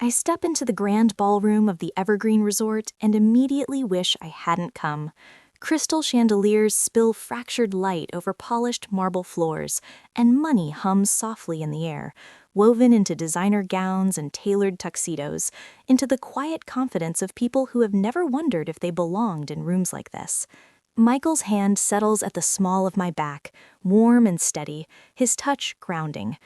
I step into the grand ballroom of the Evergreen Resort and immediately wish I hadn't come. Crystal chandeliers spill fractured light over polished marble floors, and money hums softly in the air, woven into designer gowns and tailored tuxedos, into the quiet confidence of people who have never wondered if they belonged in rooms like this. Michael's hand settles at the small of my back, warm and steady, his touch grounding.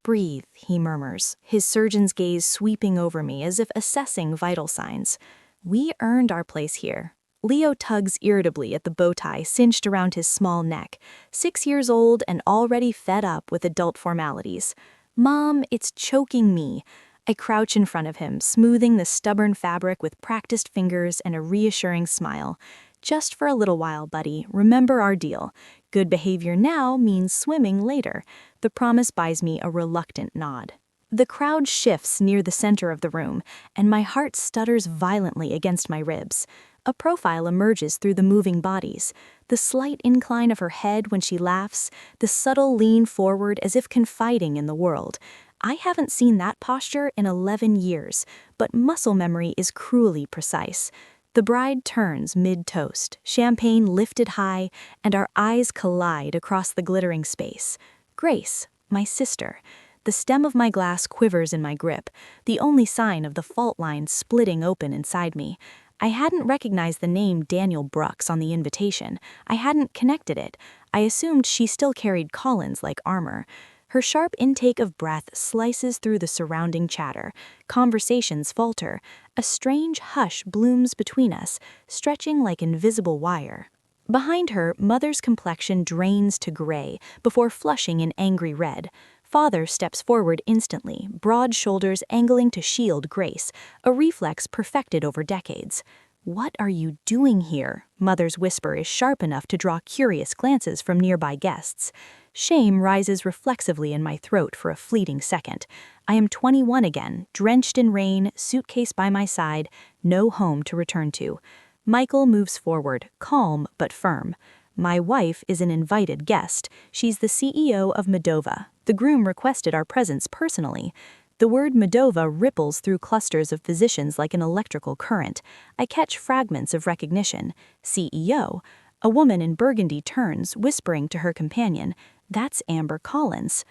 "Breathe," he murmurs, his surgeon's gaze sweeping over me as if assessing vital signs. "We earned our place here." Leo tugs irritably at the bow tie cinched around his small neck, 6 years old and already fed up with adult formalities. "Mom, it's choking me." I crouch in front of him, smoothing the stubborn fabric with practiced fingers and a reassuring smile. "Just for a little while, buddy. Remember our deal. Good behavior now means swimming later." The promise buys me a reluctant nod. The crowd shifts near the center of the room, and my heart stutters violently against my ribs. A profile emerges through the moving bodies. The slight incline of her head when she laughs, the subtle lean forward as if confiding in the world. I haven't seen that posture in 11 years, but muscle memory is cruelly precise. The bride turns mid-toast, champagne lifted high, and our eyes collide across the glittering space. Grace, my sister. The stem of my glass quivers in my grip, the only sign of the fault line splitting open inside me. I hadn't recognized the name Daniel Brooks on the invitation. I hadn't connected it. I assumed she still carried Collins like armor. Her sharp intake of breath slices through the surrounding chatter. Conversations falter. A strange hush blooms between us, stretching like invisible wire. Behind her, Mother's complexion drains to gray before flushing in angry red. Father steps forward instantly, broad shoulders angling to shield Grace, a reflex perfected over decades. "What are you doing here?" Mother's whisper is sharp enough to draw curious glances from nearby guests. Shame rises reflexively in my throat for a fleeting second. I am 21 again, drenched in rain, suitcase by my side, no home to return to. Michael moves forward, calm but firm. "My wife is an invited guest. She's the CEO of Medova. The groom requested our presence personally." The word Medova ripples through clusters of physicians like an electrical current. I catch fragments of recognition. CEO. A woman in burgundy turns, whispering to her companion, "That's Amber Collins."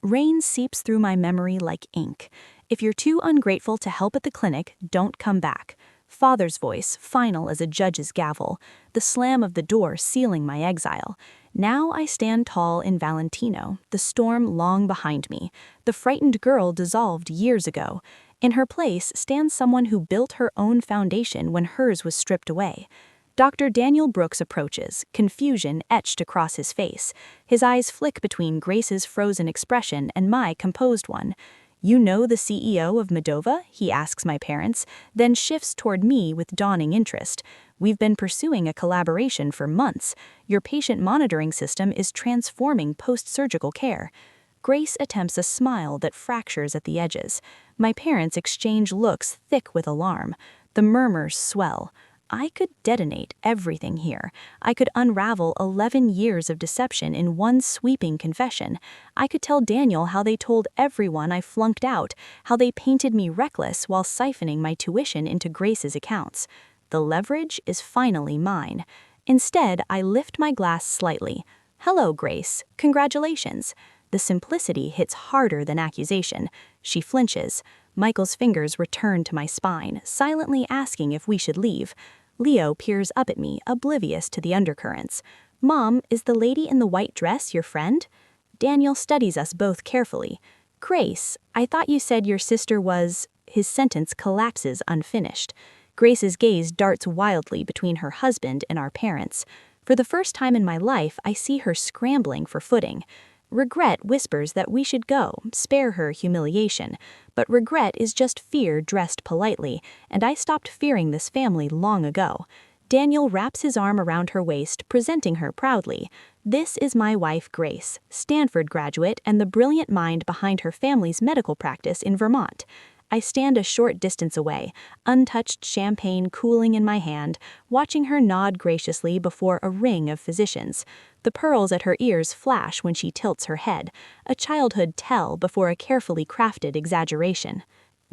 Rain seeps through my memory like ink. "If you're too ungrateful to help at the clinic, don't come back." Father's voice, final as a judge's gavel, the slam of the door sealing my exile. Now I stand tall in Valentino, the storm long behind me. The frightened girl dissolved years ago. In her place stands someone who built her own foundation when hers was stripped away. Dr. Daniel Brooks approaches, confusion etched across his face. His eyes flick between Grace's frozen expression and my composed one. "You know the CEO of Medova?" he asks my parents, then shifts toward me with dawning interest. "We've been pursuing a collaboration for months. Your patient monitoring system is transforming post-surgical care." Grace attempts a smile that fractures at the edges. My parents exchange looks thick with alarm. The murmurs swell. I could detonate everything here. I could unravel 11 years of deception in one sweeping confession. I could tell Daniel how they told everyone I flunked out, how they painted me reckless while siphoning my tuition into Grace's accounts. The leverage is finally mine. Instead, I lift my glass slightly. "Hello, Grace. Congratulations." The simplicity hits harder than accusation. She flinches. Michael's fingers return to my spine, silently asking if we should leave. Leo peers up at me, oblivious to the undercurrents. "Mom, is the lady in the white dress your friend?" Daniel studies us both carefully. "Grace, I thought you said your sister was—" His sentence collapses unfinished. Grace's gaze darts wildly between her husband and our parents. For the first time in my life, I see her scrambling for footing. Regret whispers that we should go, spare her humiliation. But regret is just fear dressed politely, and I stopped fearing this family long ago. Daniel wraps his arm around her waist, presenting her proudly. "This is my wife, Grace, Stanford graduate and the brilliant mind behind her family's medical practice in Vermont." I stand a short distance away, untouched champagne cooling in my hand, watching her nod graciously before a ring of physicians. The pearls at her ears flash when she tilts her head, a childhood tell before a carefully crafted exaggeration.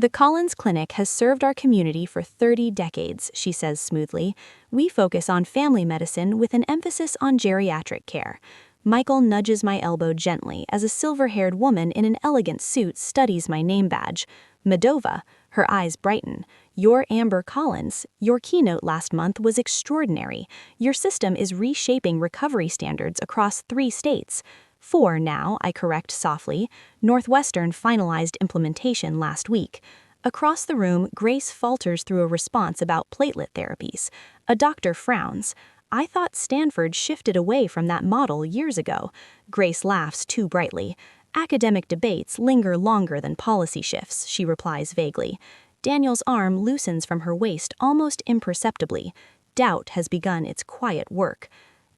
The Collins Clinic has served our community for 30 decades, she says smoothly. We focus on family medicine with an emphasis on geriatric care. Michael nudges my elbow gently as a silver-haired woman in an elegant suit studies my name badge. Medova, her eyes brighten. You're Amber Collins. Your keynote last month was extraordinary. Your system is reshaping recovery standards across 3 states. 4 now, I correct softly. Northwestern finalized implementation last week. Across the room, Grace falters through a response about platelet therapies. A doctor frowns. I thought Stanford shifted away from that model years ago. Grace laughs too brightly. Academic debates linger longer than policy shifts, she replies vaguely. Daniel's arm loosens from her waist almost imperceptibly. Doubt has begun its quiet work.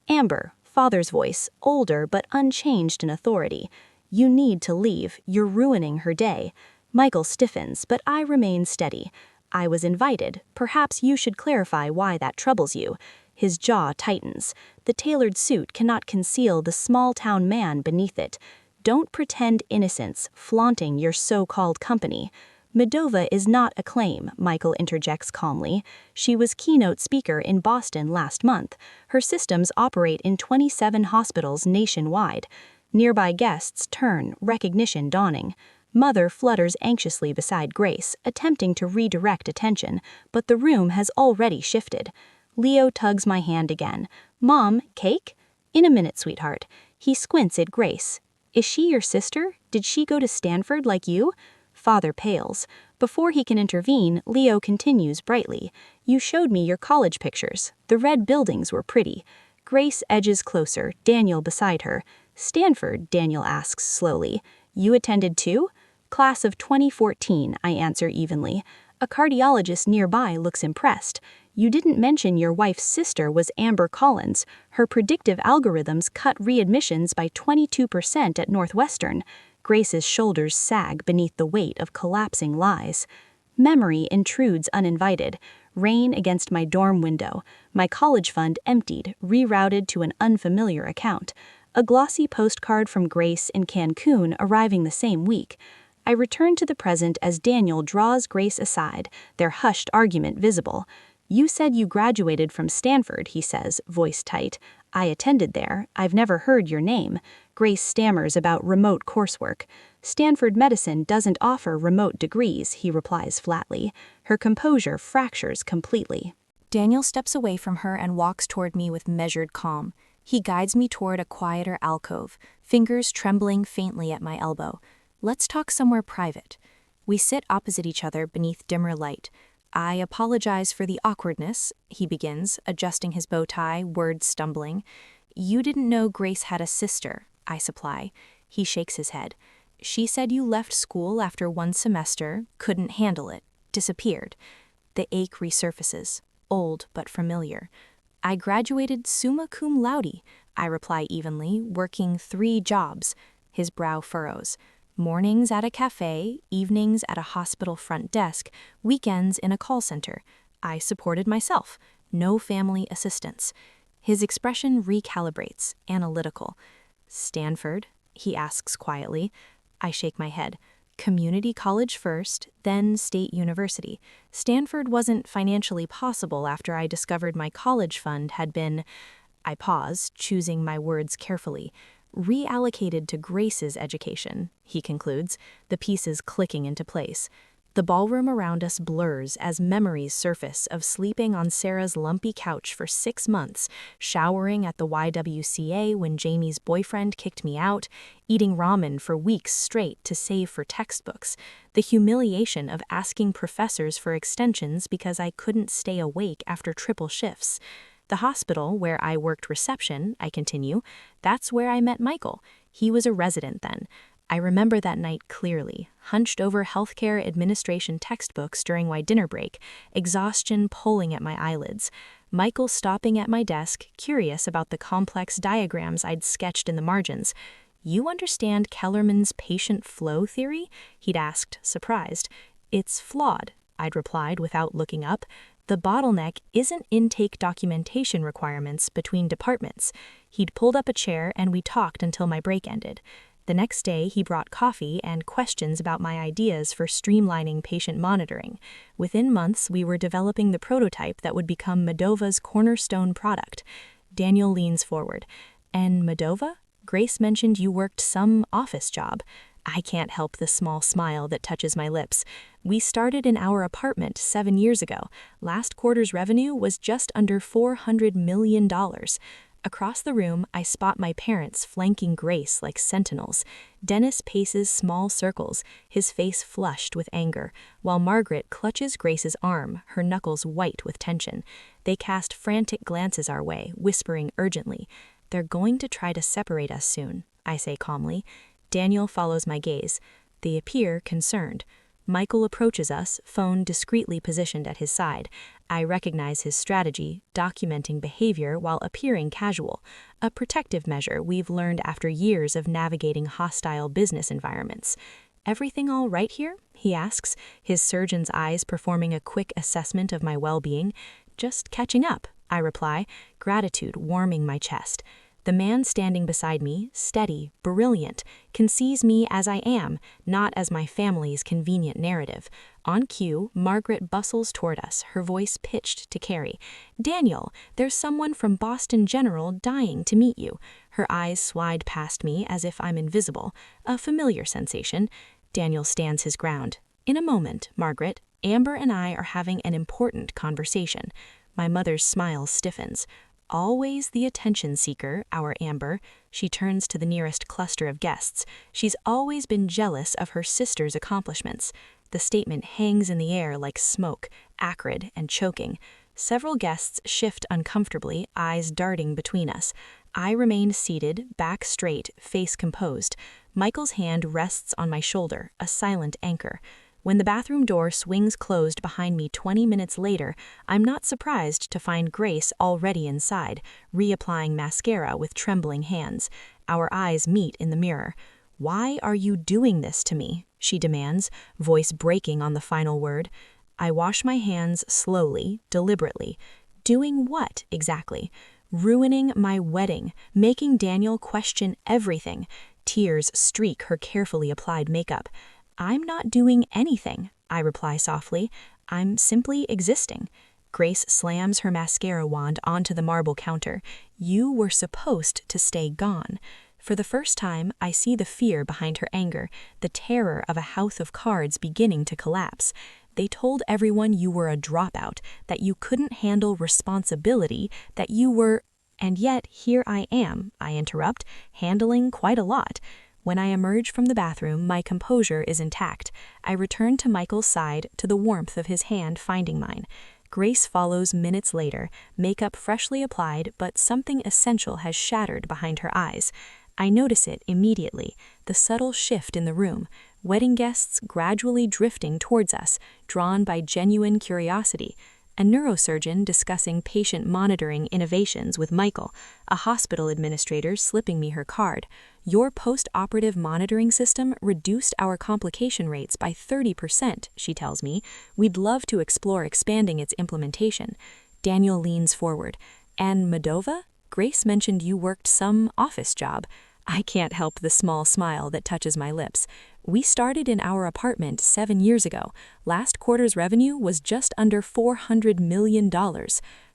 Amber, father's voice, older but unchanged in authority. You need to leave, you're ruining her day. Michael stiffens, but I remain steady. I was invited, perhaps you should clarify why that troubles you. His jaw tightens. The tailored suit cannot conceal the small-town man beneath it. Don't pretend innocence, flaunting your so-called company. Medova is not a claim, Michael interjects calmly. She was keynote speaker in Boston last month. Her systems operate in 27 hospitals nationwide. Nearby guests turn, recognition dawning. Mother flutters anxiously beside Grace, attempting to redirect attention, but the room has already shifted. Leo tugs my hand again. Mom, cake? In a minute, sweetheart. He squints at Grace. Is she your sister? Did she go to Stanford like you? Father pales. Before he can intervene, Leo continues brightly. You showed me your college pictures. The red buildings were pretty. Grace edges closer, Daniel beside her. Stanford, Daniel asks slowly. You attended too? Class of 2014, I answer evenly. A cardiologist nearby looks impressed. You didn't mention your wife's sister was Amber Collins. Her predictive algorithms cut readmissions by 22% at Northwestern. Grace's shoulders sag beneath the weight of collapsing lies. Memory intrudes uninvited. Rain against my dorm window. My college fund emptied, rerouted to an unfamiliar account. A glossy postcard from Grace in Cancun arriving the same week. I return to the present as Daniel draws Grace aside, their hushed argument visible. You said you graduated from Stanford, he says, voice tight. I attended there. I've never heard your name. Grace stammers about remote coursework. Stanford Medicine doesn't offer remote degrees, he replies flatly. Her composure fractures completely. Daniel steps away from her and walks toward me with measured calm. He guides me toward a quieter alcove, fingers trembling faintly at my elbow. Let's talk somewhere private. We sit opposite each other beneath dimmer light. I apologize for the awkwardness, he begins, adjusting his bow tie, words stumbling. You didn't know Grace had a sister, I supply. He shakes his head. She said you left school after 1 semester, couldn't handle it, disappeared. The ache resurfaces, old but familiar. I graduated summa cum laude, I reply evenly, working 3 jobs. His brow furrows. Mornings at a cafe, evenings at a hospital front desk, weekends in a call center. I supported myself. No family assistance. His expression recalibrates, analytical. Stanford? He asks quietly. I shake my head. Community college first, then state university. Stanford wasn't financially possible after I discovered my college fund had been, I pause, choosing my words carefully, reallocated to Grace's education, he concludes, the pieces clicking into place. The ballroom around us blurs as memories surface of sleeping on Sarah's lumpy couch for 6 months, showering at the YWCA when Jamie's boyfriend kicked me out, eating ramen for weeks straight to save for textbooks, the humiliation of asking professors for extensions because I couldn't stay awake after triple shifts. The hospital where I worked reception, I continue, that's where I met Michael. He was a resident then. I remember that night clearly, hunched over healthcare administration textbooks during my dinner break, exhaustion pulling at my eyelids. Michael stopping at my desk, curious about the complex diagrams I'd sketched in the margins. You understand Kellerman's patient flow theory? He'd asked, surprised. It's flawed, I'd replied without looking up. The bottleneck isn't intake documentation requirements between departments. He'd pulled up a chair and we talked until my break ended. The next day, he brought coffee and questions about my ideas for streamlining patient monitoring. Within months, we were developing the prototype that would become Modova's cornerstone product. Daniel leans forward. And Modova? Grace mentioned you worked some office job. I can't help the small smile that touches my lips. We started in our apartment 7 years ago. Last quarter's revenue was just under $400 million. Across the room, I spot my parents flanking Grace like sentinels. Dennis paces small circles, his face flushed with anger, while Margaret clutches Grace's arm, her knuckles white with tension. They cast frantic glances our way, whispering urgently. They're going to try to separate us soon, I say calmly. Daniel follows my gaze. They appear concerned. Michael approaches us, phone discreetly positioned at his side. I recognize his strategy, documenting behavior while appearing casual, a protective measure we've learned after years of navigating hostile business environments. Everything all right here? He asks, his surgeon's eyes performing a quick assessment of my well-being. Just catching up, I reply, gratitude warming my chest. The man standing beside me, steady, brilliant, sees me as I am, not as my family's convenient narrative. On cue, Margaret bustles toward us, her voice pitched to Carrie. Daniel, there's someone from Boston General dying to meet you. Her eyes slide past me as if I'm invisible, a familiar sensation. Daniel stands his ground. In a moment, Margaret, Amber and I are having an important conversation. My mother's smile stiffens. Always the attention seeker, our Amber. She turns to the nearest cluster of guests. She's always been jealous of her sister's accomplishments. The statement hangs in the air like smoke, acrid and choking. Several guests shift uncomfortably, eyes darting between us. I remain seated, back straight, face composed. Michael's hand rests on my shoulder, a silent anchor. When the bathroom door swings closed behind me 20 minutes later, I'm not surprised to find Grace already inside, reapplying mascara with trembling hands. Our eyes meet in the mirror. Why are you doing this to me? She demands, voice breaking on the final word. I wash my hands slowly, deliberately. Doing what, exactly? Ruining my wedding, making Daniel question everything. Tears streak her carefully applied makeup. I'm not doing anything, I reply softly. I'm simply existing. Grace slams her mascara wand onto the marble counter. You were supposed to stay gone. For the first time, I see the fear behind her anger, the terror of a house of cards beginning to collapse. They told everyone you were a dropout, that you couldn't handle responsibility, that you were... And yet, here I am, I interrupt, handling quite a lot. When I emerge from the bathroom, my composure is intact. I return to Michael's side, to the warmth of his hand finding mine. Grace follows minutes later, makeup freshly applied, but something essential has shattered behind her eyes. I notice it immediately, the subtle shift in the room, wedding guests gradually drifting towards us, drawn by genuine curiosity. A neurosurgeon discussing patient monitoring innovations with Michael, a hospital administrator slipping me her card. Your post-operative monitoring system reduced our complication rates by 30%, she tells me. We'd love to explore expanding its implementation. Daniel leans forward. And Modova? Grace mentioned you worked some office job. I can't help the small smile that touches my lips. We started in our apartment 7 years ago. Last quarter's revenue was just under $400 million.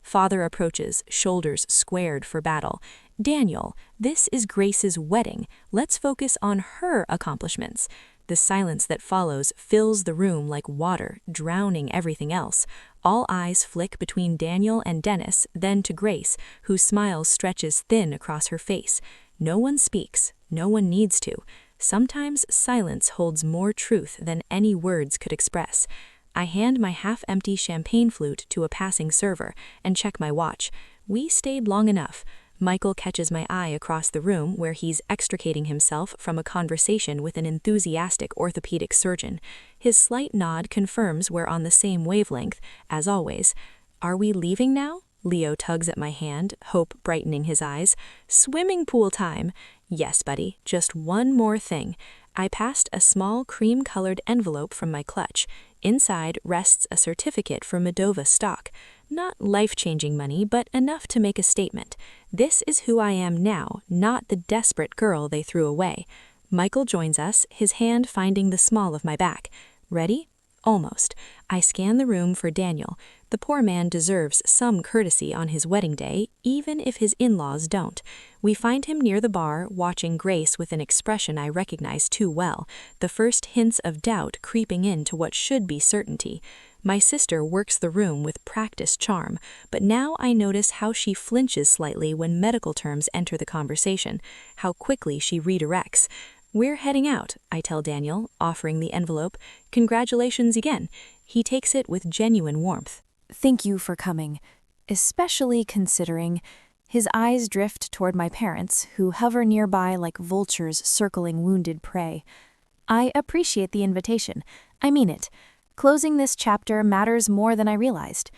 Father approaches, shoulders squared for battle. Daniel, this is Grace's wedding. Let's focus on her accomplishments. The silence that follows fills the room like water, drowning everything else. All eyes flick between Daniel and Dennis, then to Grace, whose smile stretches thin across her face. No one speaks. No one needs to. Sometimes silence holds more truth than any words could express. I hand my half-empty champagne flute to a passing server and check my watch. We stayed long enough. Michael catches my eye across the room where he's extricating himself from a conversation with an enthusiastic orthopedic surgeon. His slight nod confirms we're on the same wavelength, as always. Are we leaving now? Leo tugs at my hand, hope brightening his eyes. Swimming pool time. Yes, buddy, just one more thing. I passed a small cream-colored envelope from my clutch. Inside rests a certificate for Modova stock. Not life-changing money, but enough to make a statement. This is who I am now, not the desperate girl they threw away. Michael joins us, his hand finding the small of my back. Ready? Almost. I scan the room for Daniel. The poor man deserves some courtesy on his wedding day, even if his in-laws don't. We find him near the bar, watching Grace with an expression I recognize too well, the first hints of doubt creeping into what should be certainty. My sister works the room with practiced charm, but now I notice how she flinches slightly when medical terms enter the conversation, how quickly she redirects. "We're heading out," I tell Daniel, offering the envelope. "Congratulations again." He takes it with genuine warmth. "Thank you for coming, especially considering..." His eyes drift toward my parents, who hover nearby like vultures circling wounded prey. "I appreciate the invitation. I mean it. Closing this chapter matters more than I realized."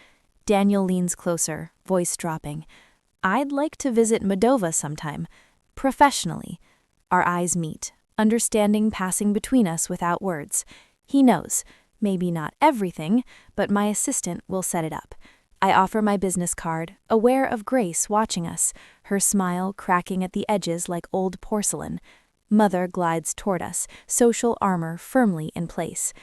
Daniel leans closer, voice dropping. "I'd like to visit Moldova sometime. Professionally." Our eyes meet, understanding passing between us without words. He knows. Maybe not everything, but my assistant will set it up. I offer my business card, aware of Grace watching us, her smile cracking at the edges like old porcelain. Mother glides toward us, social armor firmly in place.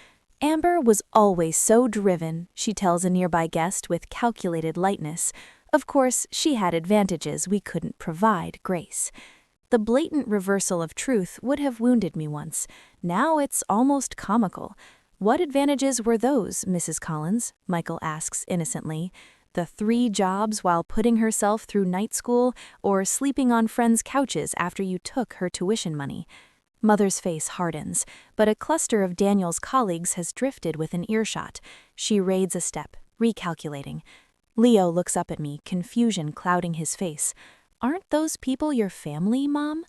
"Amber was always so driven," she tells a nearby guest with calculated lightness. Of course, she had advantages we couldn't provide Grace. The blatant reversal of truth would have wounded me once. Now it's almost comical. "What advantages were those, Mrs. Collins?" Michael asks innocently. "The 3 jobs while putting herself through night school, or sleeping on friends' couches after you took her tuition money?" Mother's face hardens, but a cluster of Daniel's colleagues has drifted within earshot. She raids a step, recalculating. Leo looks up at me, confusion clouding his face. "Aren't those people your family, Mom?"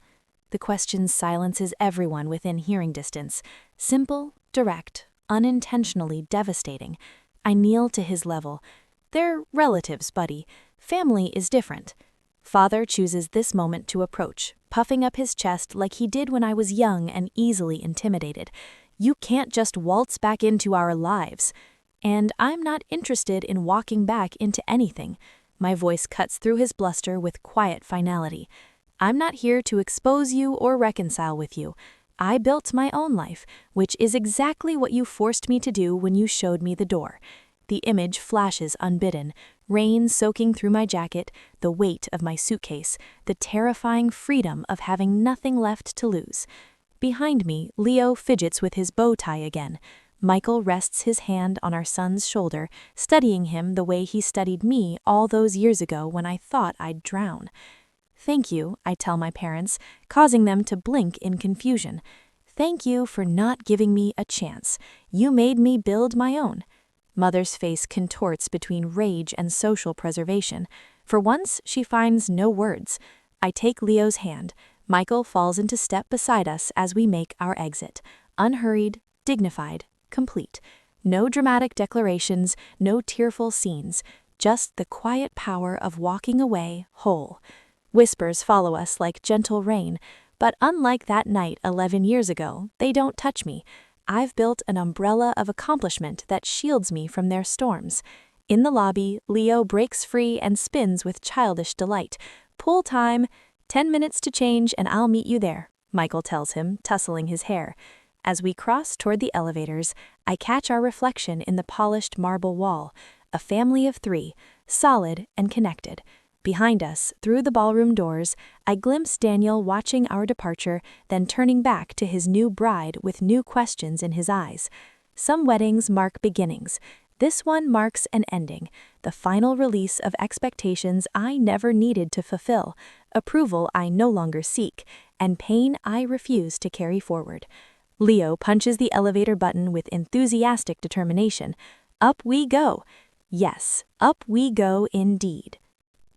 The question silences everyone within hearing distance. Simple, direct, unintentionally devastating. I kneel to his level. "They're relatives, buddy. Family is different." Father chooses this moment to approach, puffing up his chest like he did when I was young and easily intimidated. "You can't just waltz back into our lives." And I'm not interested in walking back into anything. My voice cuts through his bluster with quiet finality. "I'm not here to expose you or reconcile with you. I built my own life, which is exactly what you forced me to do when you showed me the door." The image flashes unbidden, rain soaking through my jacket, the weight of my suitcase, the terrifying freedom of having nothing left to lose. Behind me, Leo fidgets with his bow tie again. Michael rests his hand on our son's shoulder, studying him the way he studied me all those years ago when I thought I'd drown. "Thank you," I tell my parents, causing them to blink in confusion. "Thank you for not giving me a chance. You made me build my own." Mother's face contorts between rage and social preservation. For once, she finds no words. I take Leo's hand. Michael falls into step beside us as we make our exit. Unhurried, dignified, complete. No dramatic declarations, no tearful scenes. Just the quiet power of walking away whole. Whispers follow us like gentle rain, but unlike that night 11 years ago, they don't touch me. I've built an umbrella of accomplishment that shields me from their storms. In the lobby, Leo breaks free and spins with childish delight. "Pool time. 10 minutes to change and I'll meet you there," Michael tells him, tussling his hair. As we cross toward the elevators, I catch our reflection in the polished marble wall. A family of 3, solid and connected. Behind us, through the ballroom doors, I glimpse Daniel watching our departure, then turning back to his new bride with new questions in his eyes. Some weddings mark beginnings. This one marks an ending, the final release of expectations I never needed to fulfill, approval I no longer seek, and pain I refuse to carry forward. Leo punches the elevator button with enthusiastic determination. Up we go. Yes, up we go indeed.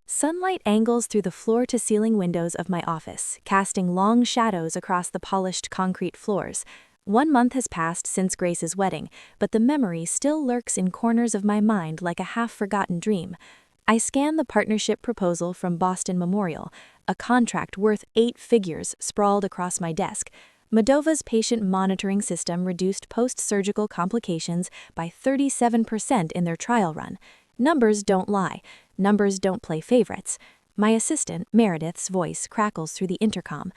Sunlight angles through the floor-to-ceiling windows of my office, casting long shadows across the polished concrete floors. 1 month has passed since Grace's wedding, but the memory still lurks in corners of my mind like a half-forgotten dream. I scan the partnership proposal from Boston Memorial, a contract worth 8 figures sprawled across my desk. Moldova's patient monitoring system reduced post-surgical complications by 37% in their trial run. Numbers don't lie. Numbers don't play favorites. My assistant, Meredith's voice crackles through the intercom.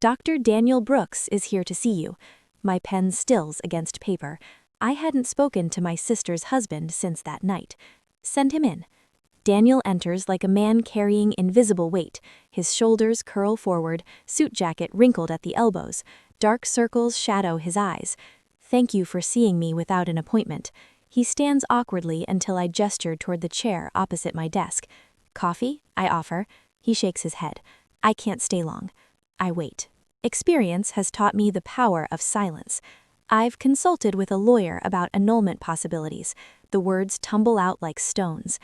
Dr. Daniel Brooks is here to see you. My pen stills against paper. I hadn't spoken to my sister's husband since that night. Send him in. Daniel enters like a man carrying invisible weight. His shoulders curl forward, suit jacket wrinkled at the elbows. Dark circles shadow his eyes. Thank you for seeing me without an appointment. He stands awkwardly until I gesture toward the chair opposite my desk. Coffee? I offer. He shakes his head. I can't stay long. I wait. Experience has taught me the power of silence. I've consulted with a lawyer about annulment possibilities. The words tumble out like stones.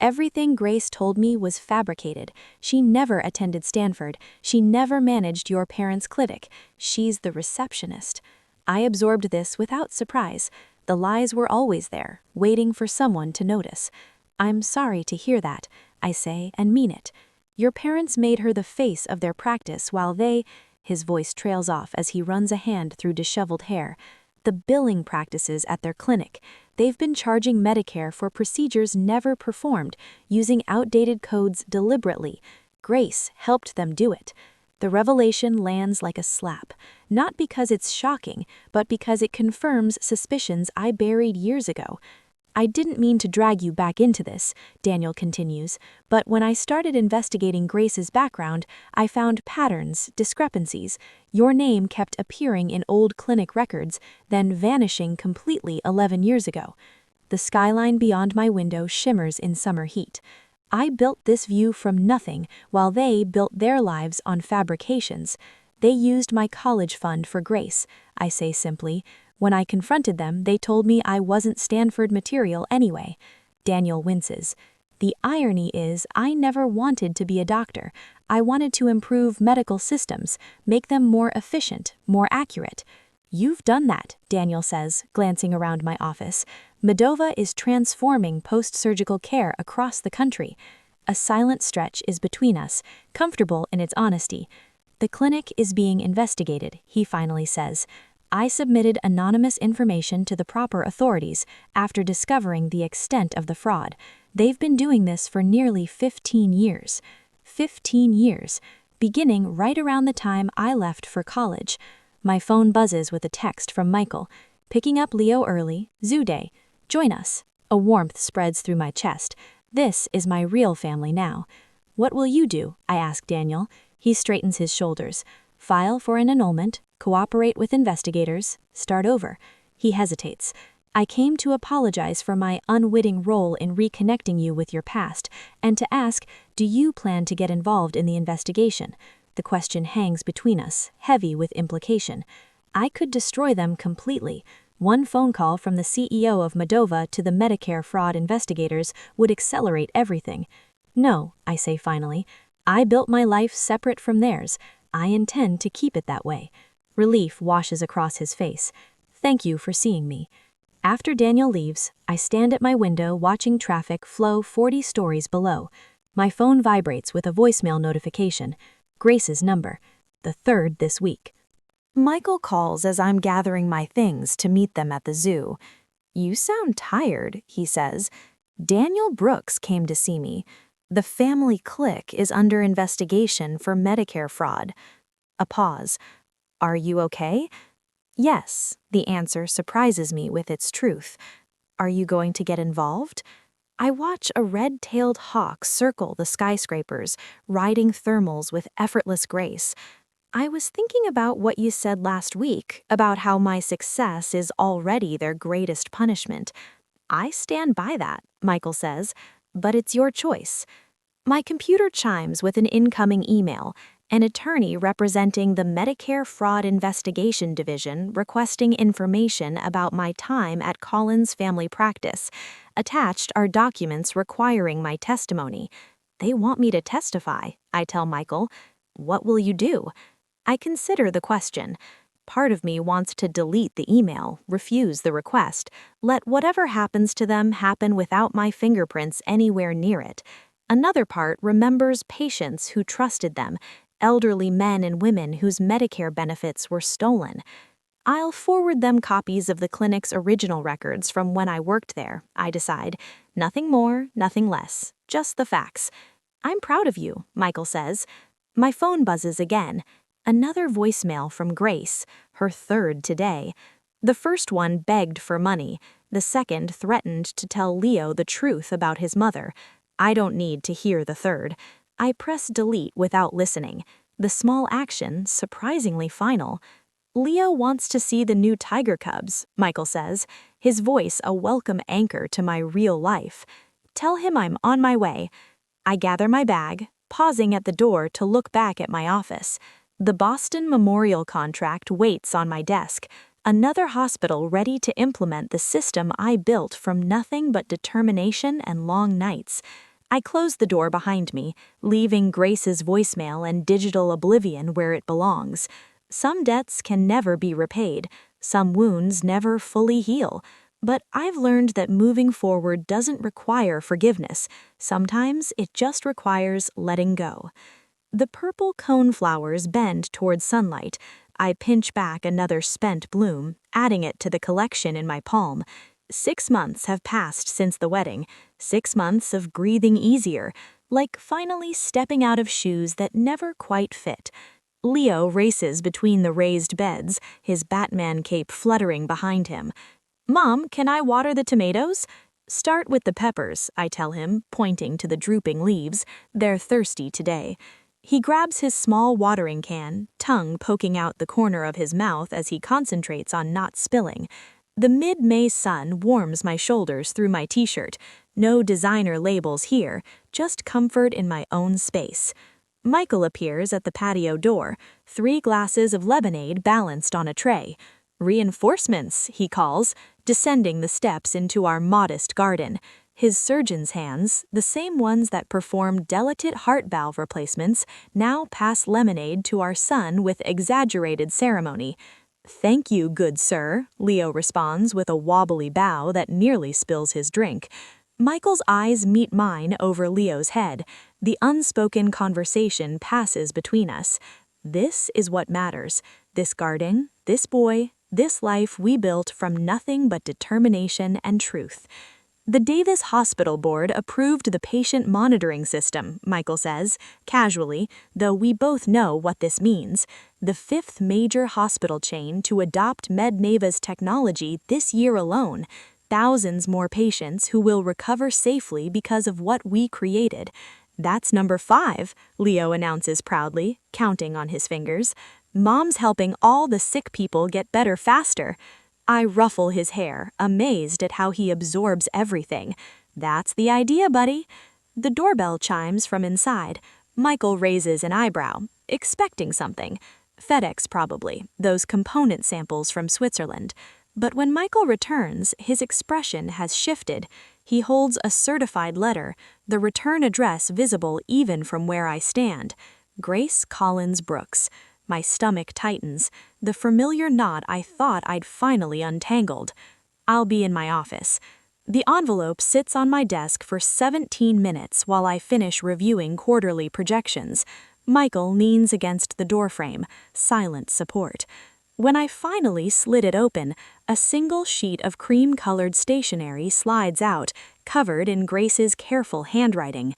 Everything Grace told me was fabricated. She never attended Stanford. She never managed your parents' clinic. She's the receptionist. I absorbed this without surprise. The lies were always there, waiting for someone to notice. I'm sorry to hear that, I say and mean it. Your parents made her the face of their practice while they... His voice trails off as he runs a hand through disheveled hair. The billing practices at their clinic. They've been charging Medicare for procedures never performed, using outdated codes deliberately. Grace helped them do it. The revelation lands like a slap, not because it's shocking, but because it confirms suspicions I buried years ago. I didn't mean to drag you back into this, Daniel continues, but when I started investigating Grace's background, I found patterns, discrepancies. Your name kept appearing in old clinic records, then vanishing completely 11 years ago. The skyline beyond my window shimmers in summer heat. I built this view from nothing, while they built their lives on fabrications. They used my college fund for Grace, I say simply. When I confronted them, they told me I wasn't Stanford material anyway. Daniel winces. The irony is, I never wanted to be a doctor. I wanted to improve medical systems, make them more efficient, more accurate. You've done that, Daniel says, glancing around my office. Medova is transforming post-surgical care across the country. A silent stretch is between us, comfortable in its honesty. The clinic is being investigated, he finally says. I submitted anonymous information to the proper authorities after discovering the extent of the fraud. They've been doing this for nearly 15 years. 15 years, beginning right around the time I left for college. My phone buzzes with a text from Michael. Picking up Leo early, Zoo Day. Join us. A warmth spreads through my chest. This is my real family now. What will you do? I ask Daniel. He straightens his shoulders. File for an annulment, cooperate with investigators, start over. He hesitates. I came to apologize for my unwitting role in reconnecting you with your past, and to ask, do you plan to get involved in the investigation? The question hangs between us, heavy with implication. I could destroy them completely. One phone call from the CEO of Medova to the Medicare fraud investigators would accelerate everything. No, I say finally. I built my life separate from theirs. I intend to keep it that way. Relief washes across his face. Thank you for seeing me. After Daniel leaves, I stand at my window watching traffic flow 40 stories below. My phone vibrates with a voicemail notification. Grace's number. The third this week. Michael calls as I'm gathering my things to meet them at the zoo. You sound tired, he says. Daniel Brooks came to see me. The family clique is under investigation for Medicare fraud. A pause. Are you okay? Yes, the answer surprises me with its truth. Are you going to get involved? I watch a red-tailed hawk circle the skyscrapers, riding thermals with effortless grace. I was thinking about what you said last week, about how my success is already their greatest punishment. I stand by that, Michael says, but it's your choice. My computer chimes with an incoming email. An attorney representing the Medicare Fraud Investigation Division requesting information about my time at Collins Family Practice. Attached are documents requiring my testimony. They want me to testify, I tell Michael. What will you do? I consider the question. Part of me wants to delete the email, refuse the request, let whatever happens to them happen without my fingerprints anywhere near it. Another part remembers patients who trusted them, elderly men and women whose Medicare benefits were stolen. I'll forward them copies of the clinic's original records from when I worked there, I decide. Nothing more, nothing less, just the facts. I'm proud of you, Michael says. My phone buzzes again. Another voicemail from Grace, her third today. The first one begged for money. The second threatened to tell Leo the truth about his mother. I don't need to hear the third. I press delete without listening. The small action, surprisingly final. Leo wants to see the new tiger cubs, Michael says, his voice a welcome anchor to my real life. Tell him I'm on my way. I gather my bag, pausing at the door to look back at my office. The Boston Memorial contract waits on my desk, another hospital ready to implement the system I built from nothing but determination and long nights. I close the door behind me, leaving Grace's voicemail and digital oblivion where it belongs. Some debts can never be repaid, some wounds never fully heal. But I've learned that moving forward doesn't require forgiveness. Sometimes it just requires letting go. The purple cone flowers bend towards sunlight. I pinch back another spent bloom, adding it to the collection in my palm. 6 months have passed since the wedding, 6 months of breathing easier, like finally stepping out of shoes that never quite fit. Leo races between the raised beds, his Batman cape fluttering behind him. "Mom, can I water the tomatoes?" "Start with the peppers," I tell him, pointing to the drooping leaves. They're thirsty today. He grabs his small watering can, tongue poking out the corner of his mouth as he concentrates on not spilling. The mid-May sun warms my shoulders through my t-shirt. No designer labels here, just comfort in my own space. Michael appears at the patio door, 3 glasses of lemonade balanced on a tray. "Reinforcements," he calls, descending the steps into our modest garden. His surgeon's hands, the same ones that performed delicate heart valve replacements, now pass lemonade to our son with exaggerated ceremony. "Thank you, good sir," Leo responds with a wobbly bow that nearly spills his drink. Michael's eyes meet mine over Leo's head. The unspoken conversation passes between us. This is what matters. This garden, this boy, this life we built from nothing but determination and truth. "The Davis Hospital Board approved the patient monitoring system," Michael says, casually, though we both know what this means. The 5th major hospital chain to adopt MedNava's technology this year alone. Thousands more patients who will recover safely because of what we created. "That's number 5, Leo announces proudly, counting on his fingers. "Mom's helping all the sick people get better faster." I ruffle his hair, amazed at how he absorbs everything. "That's the idea, buddy." The doorbell chimes from inside. Michael raises an eyebrow, expecting something. FedEx probably, those component samples from Switzerland. But when Michael returns, his expression has shifted. He holds a certified letter, the return address visible even from where I stand. Grace Collins Brooks. My stomach tightens, the familiar knot I thought I'd finally untangled. "I'll be in my office." The envelope sits on my desk for 17 minutes while I finish reviewing quarterly projections. Michael leans against the doorframe, silent support. When I finally slit it open, a single sheet of cream-colored stationery slides out, covered in Grace's careful handwriting.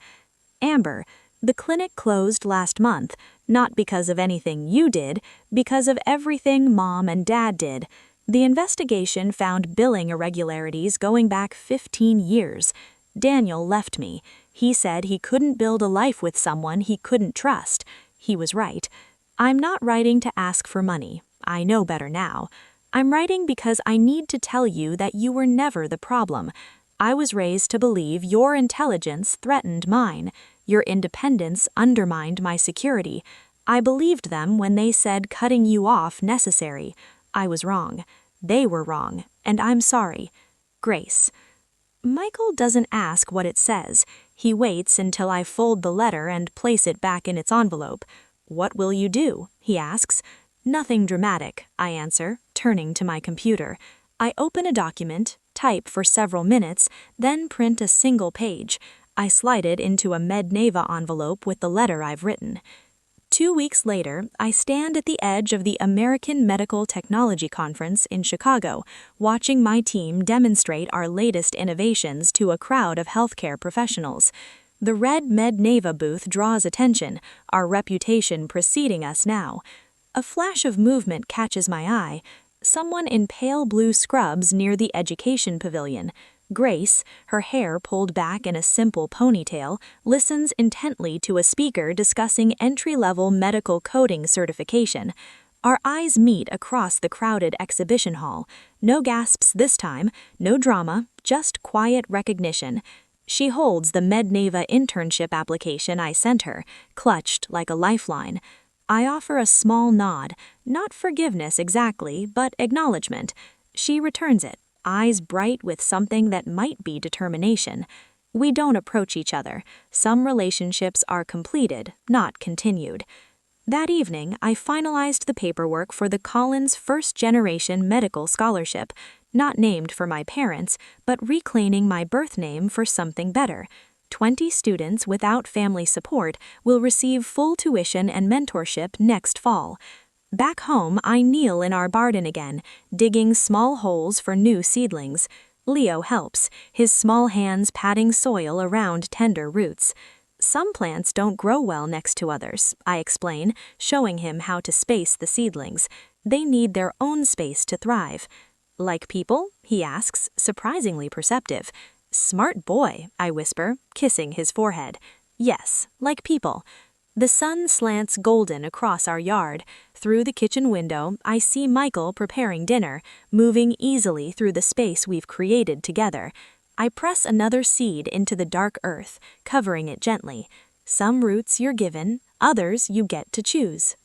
"Amber, the clinic closed last month, not because of anything you did, because of everything Mom and Dad did. The investigation found billing irregularities going back 15 years. Daniel left me. He said he couldn't build a life with someone he couldn't trust. He was right. I'm not writing to ask for money. I know better now. I'm writing because I need to tell you that you were never the problem. I was raised to believe your intelligence threatened mine. Your independence undermined my security. I believed them when they said cutting you off necessary. I was wrong. They were wrong, and I'm sorry. Grace." Michael doesn't ask what it says. He waits until I fold the letter and place it back in its envelope. "What will you do?" he asks. "Nothing dramatic," I answer, turning to my computer. I open a document, type for several minutes, then print a single page. I slide it into a MedNava envelope with the letter I've written. 2 weeks later, I stand at the edge of the American Medical Technology Conference in Chicago, watching my team demonstrate our latest innovations to a crowd of healthcare professionals. The red MedNava booth draws attention, our reputation preceding us now. A flash of movement catches my eye. Someone in pale blue scrubs near the education pavilion. Grace, her hair pulled back in a simple ponytail, listens intently to a speaker discussing entry-level medical coding certification. Our eyes meet across the crowded exhibition hall. No gasps this time, no drama, just quiet recognition. She holds the MedNava internship application I sent her, clutched like a lifeline. I offer a small nod, not forgiveness exactly, but acknowledgement. She returns it, eyes bright with something that might be determination. We don't approach each other. Some relationships are completed, not continued. That evening, I finalized the paperwork for the Collins first-generation medical scholarship, not named for my parents, but reclaiming my birth name for something better. 20 students without family support will receive full tuition and mentorship next fall. Back home, I kneel in our garden again, digging small holes for new seedlings. Leo helps, his small hands patting soil around tender roots. Some plants don't grow well next to others, I explain, showing him how to space the seedlings. They need their own space to thrive. Like people? He asks, surprisingly perceptive. Smart boy, I whisper, kissing his forehead. Yes, like people. The sun slants golden across our yard. Through the kitchen window, I see Michael preparing dinner, moving easily through the space we've created together. I press another seed into the dark earth, covering it gently. Some roots you're given, others you get to choose.